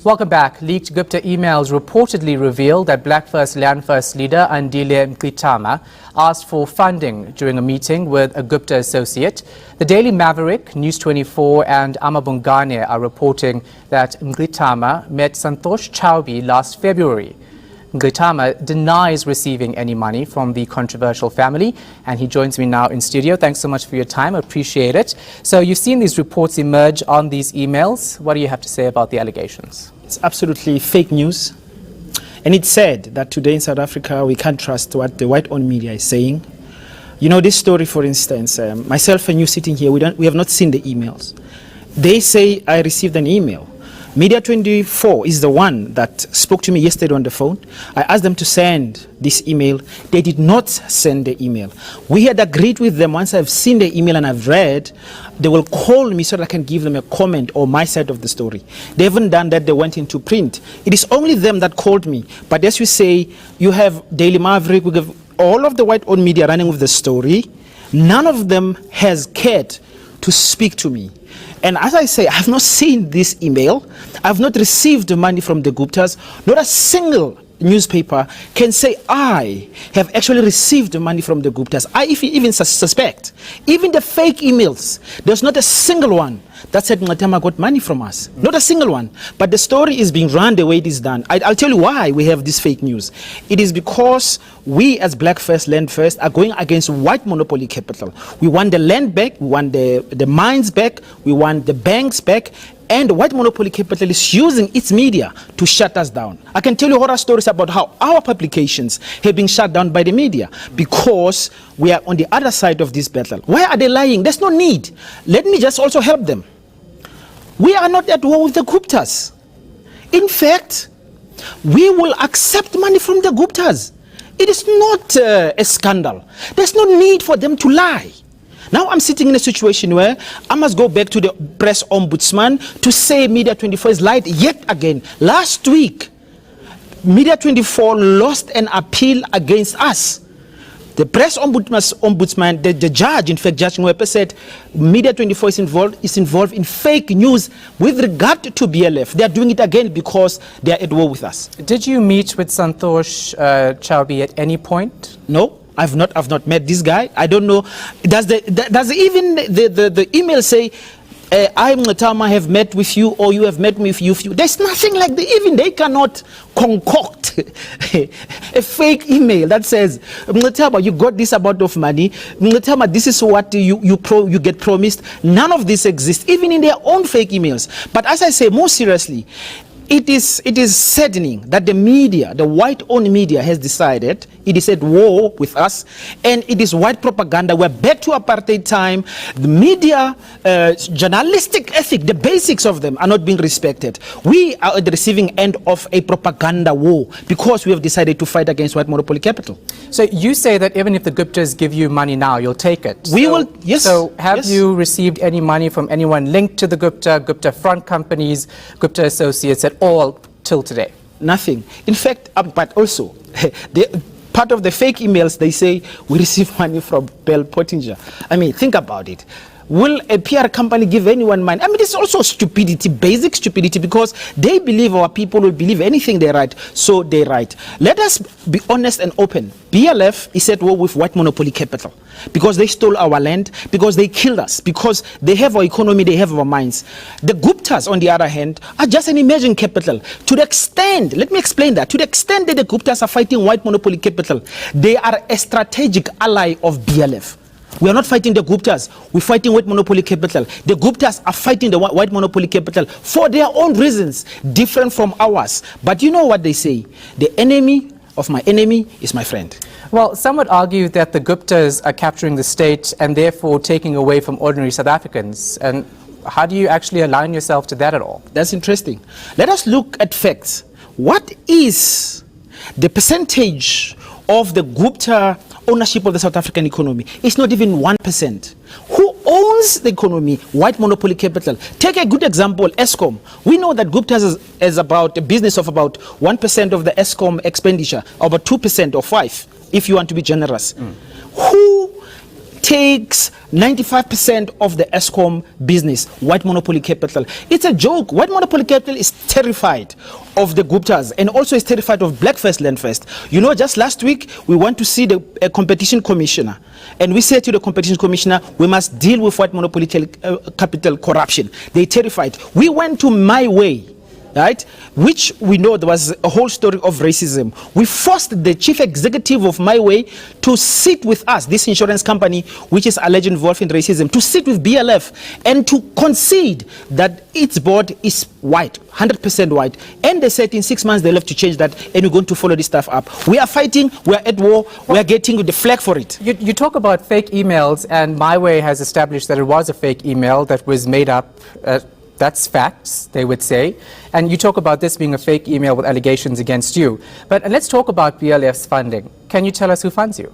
Welcome back. Leaked Gupta emails reportedly revealed that Black First Land First leader Andile Mngxitama asked for funding during a meeting with a Gupta associate. The Daily Maverick, News 24 and Amabungane are reporting that Mngxitama met Santosh Chaubi last February. Mngxitama denies receiving any money from the controversial family, and he joins me now in studio. Thanks so much for your time. I appreciate it. So you've seen these reports emerge on these emails. What do you have to say about the allegations? It's absolutely fake news. And it's said that today in South Africa, we can't trust what the white-owned media is saying. You know, this story, for instance, myself and you sitting here, we have not seen the emails. They say I received an email. Media 24 is the one that spoke to me yesterday on the phone. I asked them to send this email. They did not send the email. We had agreed with them, once I've seen the email and I've read, they will call me so that I can give them a comment or my side of the story. They haven't done that. They went into print. It is only them that called me. But as you say, you have Daily Maverick, we have all of the white-owned media running with the story. None of them has cared to speak to me. And as I say, I have not seen this email. I have not received money from the Guptas. Not a single newspaper can say I have actually received money from the Guptas. I even suspect, even the fake emails, there's not a single one that said Mngxitama got money from us. Not a single one. But the story is being run the way it is done. I'll tell you why we have this fake news. It is because we as Black First, Land First are going against white monopoly capital. We want the land back, we want the mines back, we want the banks back, and white monopoly capital is using its media to shut us down. I can tell you horror stories about how our publications have been shut down by the media because we are on the other side of this battle. Why are they lying? There's no need. Let me just also help them. We are not at war with the Guptas. In fact, we will accept money from the Guptas. It is not a scandal. There's no need for them to lie. Now I'm sitting in a situation where I must go back to the press ombudsman to say Media 24 is lied yet again. Last week, Media 24 lost an appeal against us. The press ombudsman, the judge, in fact, Judge Ngwepe said Media 24 is involved in fake news with regard to BLF. They are doing it again because they are at war with us. Did you meet with Santosh Chaubi at any point? No. I've not met this guy. I don't know. Does even the email say I Mngxitama have met with you or you have met with you? There's nothing like that. Even they cannot concoct a fake email that says Mngxitama, you got this amount of money. Mngxitama, this is what you get promised. None of this exists, even in their own fake emails. But as I say, more seriously, it is saddening that the media, the white-owned media, has decided it is at war with us, and it is white propaganda. We're back to apartheid time. The media, journalistic ethic, the basics of them are not being respected. We are at the receiving end of a propaganda war because we have decided to fight against white monopoly capital. So you say that even if the Guptas give you money now, you'll take it. We will, yes. So have you received any money from anyone linked to the Gupta front companies, Gupta associates at all till today? Nothing. In fact, but also, part of the fake emails, they say we receive money from Bell Pottinger. I mean, think about it. Will a PR company give anyone money? I mean, it's also stupidity, basic stupidity, because they believe our people will believe anything they write, so they write. Let us be honest and open. BLF is at war with white monopoly capital because they stole our land, because they killed us, because they have our economy, they have our mines. The Guptas, on the other hand, are just an emerging capital. To the extent, let me explain that, to the extent that the Guptas are fighting white monopoly capital, they are a strategic ally of BLF. We are not fighting the Guptas, we're fighting white monopoly capital. The Guptas are fighting the white monopoly capital for their own reasons, different from ours. But you know what they say, the enemy of my enemy is my friend. Well, some would argue that the Guptas are capturing the state and therefore taking away from ordinary South Africans. And how do you actually align yourself to that at all? That's interesting. Let us look at facts. What is the percentage of the Gupta ownership of the South African economy? It's not even 1%. Who owns the economy? White monopoly capital. Take a good example, Eskom. We know that Gupta is about a business of about 1% of the Eskom expenditure, about 2% or 5%, if you want to be generous. Who takes 95% of the ESCOM business, white monopoly capital. It's a joke. White monopoly capital is terrified of the Guptas and also is terrified of Black First Land First. You know, just last week, we went to see the competition commissioner. And we said to the competition commissioner, we must deal with white monopoly capital corruption. They terrified. We went to My Way, right, which we know there was a whole story of racism. We forced the chief executive of My Way to sit with us, this insurance company which is alleged involved in racism, to sit with BLF and to concede that its board is white, 100% white. And they said in 6 months they'll have to change that, and we're going to follow this stuff up. We are fighting, we are at war, we are getting the flag for it. You talk about fake emails, and My Way has established that it was a fake email that was made up. That's facts, they would say. And you talk about this being a fake email with allegations against you. But let's talk about BLF's funding. Can you tell us who funds you?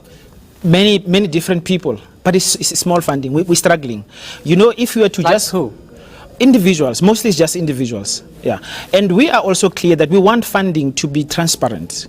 Many different people, but it's small funding. We're struggling. You know, if you were to like just... who? Individuals, mostly it's just individuals. Yeah. And we are also clear that we want funding to be transparent.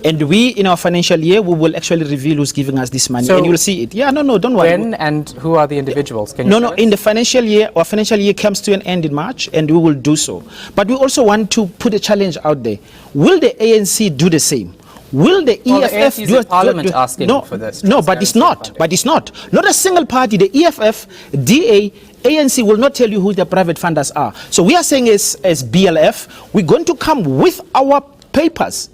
And we, in our financial year, we will actually reveal who's giving us this money, so and you'll see it. Yeah, no, don't worry. When and who are the individuals? Can you No, in the financial year, our financial year comes to an end in March, and we will do so. But we also want to put a challenge out there. Will the ANC do the same? Will the EFF do Parliament asking for this? No, but it's not. But it's not. Not a single party. The EFF, DA, ANC will not tell you who the private funders are. So we are saying as BLF, we're going to come with our papers.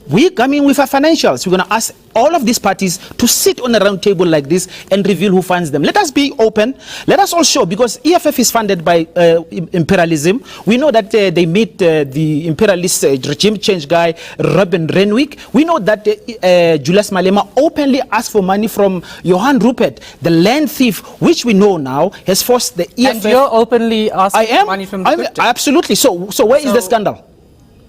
We're coming with our financials. We're going to ask all of these parties to sit on a round table like this and reveal who funds them. Let us be open. Let us all show, because EFF is funded by imperialism. We know that they meet the imperialist regime change guy, Robin Renwick. We know that Julius Malema openly asked for money from Johan Rupert, the land thief, which we know now has forced the EFF. And you're openly asking for money from the Gupta. Absolutely. So where is the scandal?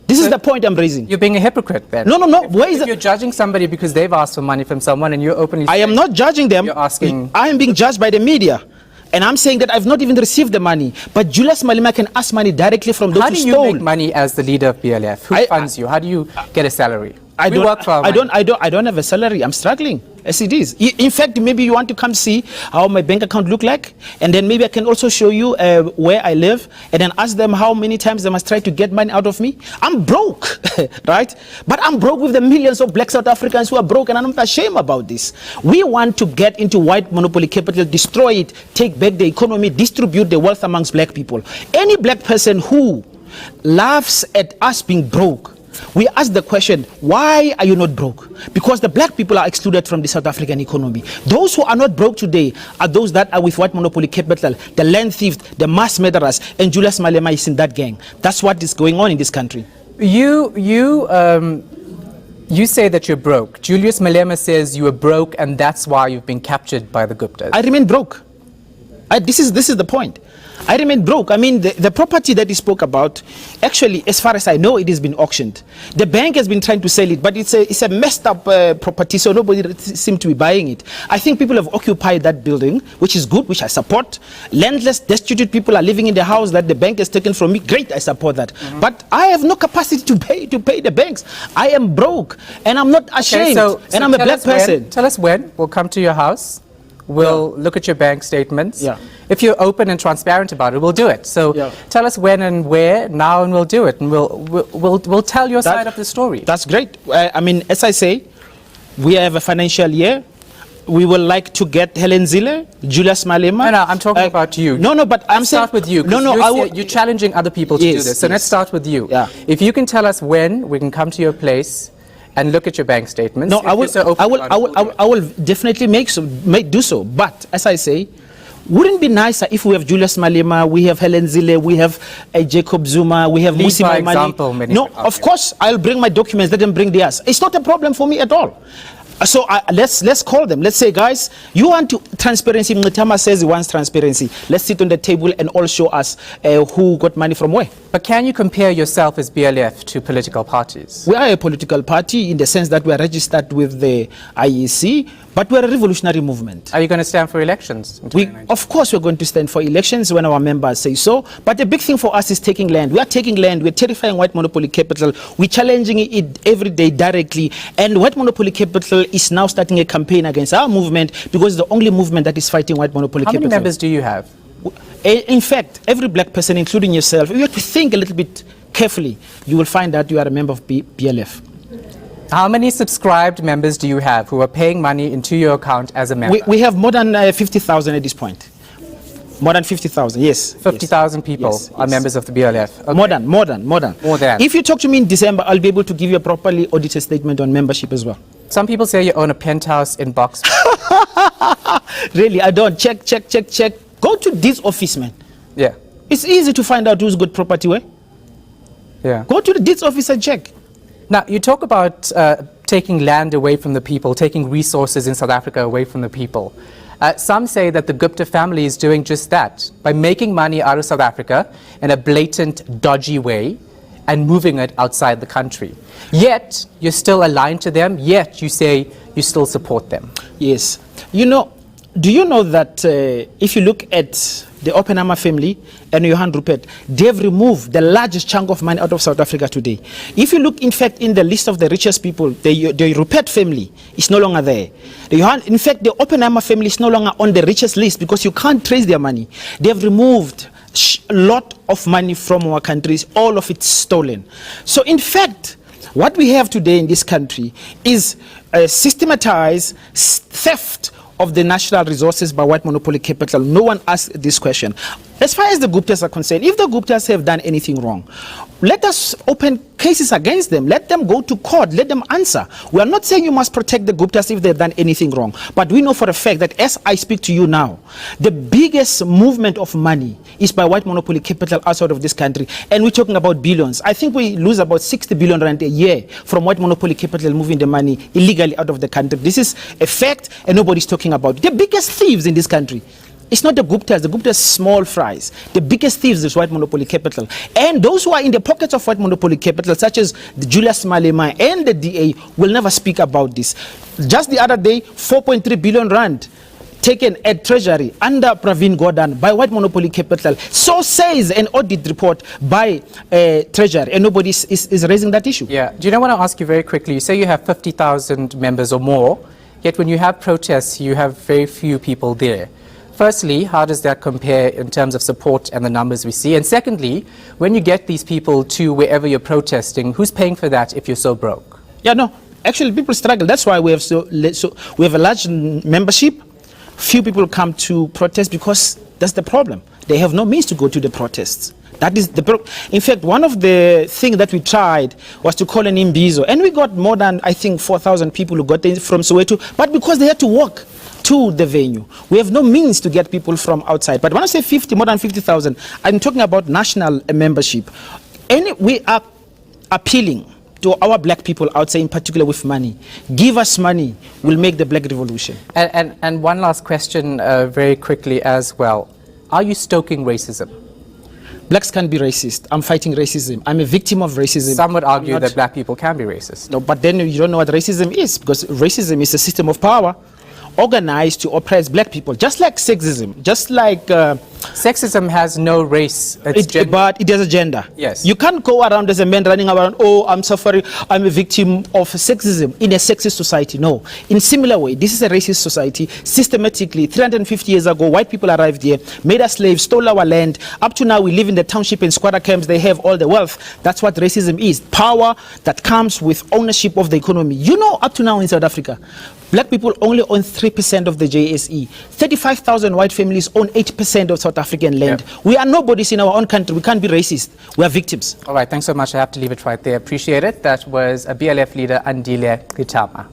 This is the point I'm raising. You're being a hypocrite then. No. If you're judging somebody because they've asked for money from someone and you're openly I am not judging them. You're asking... I am being judged by the media. And I'm saying that I've not even received the money. But Julius Malema can ask money directly from those who stole. How do you make money as the leader of BLF? Who funds you? How do you get a salary? I don't have a salary. I'm struggling as it is. In fact, maybe you want to come see how my bank account look like, and then maybe I can also show you where I live, and then ask them how many times they must try to get money out of me. I'm broke, right? But I'm broke with the millions of black South Africans who are broke, and I'm not ashamed about this. We want to get into white monopoly capital, destroy it, take back the economy, distribute the wealth amongst black people. Any black person who laughs at us being broke, we ask the question, why are you not broke? Because the black people are excluded from the South African economy. Those who are not broke today are those that are with white monopoly capital, the land thieves, the mass murderers, and Julius Malema is in that gang. That's what is going on in this country. You say that you're broke. Julius Malema says you were broke and that's why you've been captured by the Guptas. I remain broke. This is the point. I remain broke. I mean, the property that he spoke about, actually, as far as I know, it has been auctioned. The bank has been trying to sell it, but it's a messed up property, so nobody seems to be buying it. I think people have occupied that building, which is good, which I support. Landless, destitute people are living in the house that the bank has taken from me. Great, I support that. But I have no capacity to pay the banks. I am broke, and I'm not ashamed, and I'm a black person. Tell us when we'll come to your house. We'll look at your bank statements. Yeah. If you're open and transparent about it, we'll do it. So tell us when and where now, and we'll do it, and we'll tell your side of the story. That's great. I mean, as I say, we have a financial year. We would like to get Helen Zille, Julius Malema. No, I'm talking about you. No, but I'm saying... Start with you. You're challenging other people to do this. So let's start with you. Yeah. If you can tell us when we can come to your place and look at your bank statements. No, I will definitely do so. But as I say, wouldn't it be nicer if we have Julius Malema, we have Helen Zille, we have Jacob Zuma, we have Musi Maimane. No, of course I'll bring my documents. Let them bring theirs. It's not a problem for me at all. So let's call them. Let's say, guys, you want transparency. Mngxitama says he wants transparency. Let's sit on the table and all show us who got money from where. But can you compare yourself as BLF to political parties? We are a political party in the sense that we are registered with the IEC. But we're a revolutionary movement. Are you going to stand for elections in 2019? Of course, we're going to stand for elections when our members say so. But the big thing for us is taking land. We are taking land. We're terrifying white monopoly capital. We're challenging it every day directly. And white monopoly capital is now starting a campaign against our movement because it's the only movement that is fighting white monopoly capital. How many members do you have? In fact, every black person, including yourself, if you have to think a little bit carefully, you will find that you are a member of BLF. How many subscribed members do you have who are paying money into your account as a member? We have more than 50,000 at this point. More than 50,000, yes. 50,000 people are members of the BLF. Okay. More than. More than. If you talk to me in December, I'll be able to give you a properly audited statement on membership as well. Some people say you own a penthouse in Box. Really, I don't. Check. Go to this office, man. Yeah. It's easy to find out who's good property where. Yeah. Go to the deeds office and check. Now, you talk about taking land away from the people, taking resources in South Africa away from the people. Some say that the Gupta family is doing just that by making money out of South Africa in a blatant, dodgy way and moving it outside the country. Yet, you're still aligned to them, yet you say you still support them. Yes. You know, do you know that if you look at the Oppenheimer family and Johan Rupert, they've removed the largest chunk of money out of South Africa today. If you look, in fact, in the list of the richest people, the Rupert family is no longer there. In fact, the Oppenheimer family is no longer on the richest list because you can't trace their money. They've removed a lot of money from our countries, all of it stolen. So, in fact, what we have today in this country is systematized theft of the national resources by white monopoly capital. No one asked this question. As far as the Guptas are concerned, if the Guptas have done anything wrong, let us open cases against them. Let them go to court. Let them answer. We are not saying you must protect the Guptas if they've done anything wrong. But we know for a fact that as I speak to you now, the biggest movement of money is by white monopoly capital outside of this country. And we're talking about billions. I think we lose about 60 billion rand a year from white monopoly capital moving the money illegally out of the country. This is a fact and nobody's talking about it. The biggest thieves in this country, it's not the Guptas small fries. The biggest thieves is white monopoly capital. And those who are in the pockets of white monopoly capital, such as the Julius Malema and the DA, will never speak about this. Just the other day, 4.3 billion rand taken at Treasury under Pravin Gordhan by white monopoly capital. So says an audit report by Treasury, and nobody is raising that issue. Yeah. Do you know what I want to ask you very quickly? You say you have 50,000 members or more, yet when you have protests, you have very few people there. Firstly, how does that compare in terms of support and the numbers we see? And secondly, when you get these people to wherever you're protesting, who's paying for that if you're so broke? Yeah, no. Actually, people struggle. That's why we have we have a large membership. Few people come to protest because that's the problem. They have no means to go to the protests. That is the in fact, one of the things that we tried was to call an imbizo, and we got more than, I think, 4,000 people who got in from Soweto, but because they had to walk to the venue. We have no means to get people from outside. But when I say 50, more than 50,000, I'm talking about national membership. And we are appealing to our black people outside, in particular with money. Give us money, we'll make the black revolution. And one last question very quickly as well. Are you stoking racism? Blacks can be racist. I'm fighting racism. I'm a victim of racism. Some would argue that black people can be racist. No, but then you don't know what racism is, because racism is a system of power organized to oppress black people, just like sexism, just like... Sexism has no race, but it has a gender. Yes. You can't go around as a man running around, oh, I'm suffering, I'm a victim of sexism in a sexist society. No. In similar way, this is a racist society. Systematically, 350 years ago, white people arrived here, made us slaves, stole our land. Up to now, we live in the township and squatter camps. They have all the wealth. That's what racism is. Power that comes with ownership of the economy. You know, up to now in South Africa, black people only own 3% of the JSE. 35,000 white families own 8% of South African land. Yep. We are nobodies in our own country. We can't be racist. We are victims. All right, thanks so much. I have to leave it right there. Appreciate it. That was a BLF leader, Andile Mngxitama.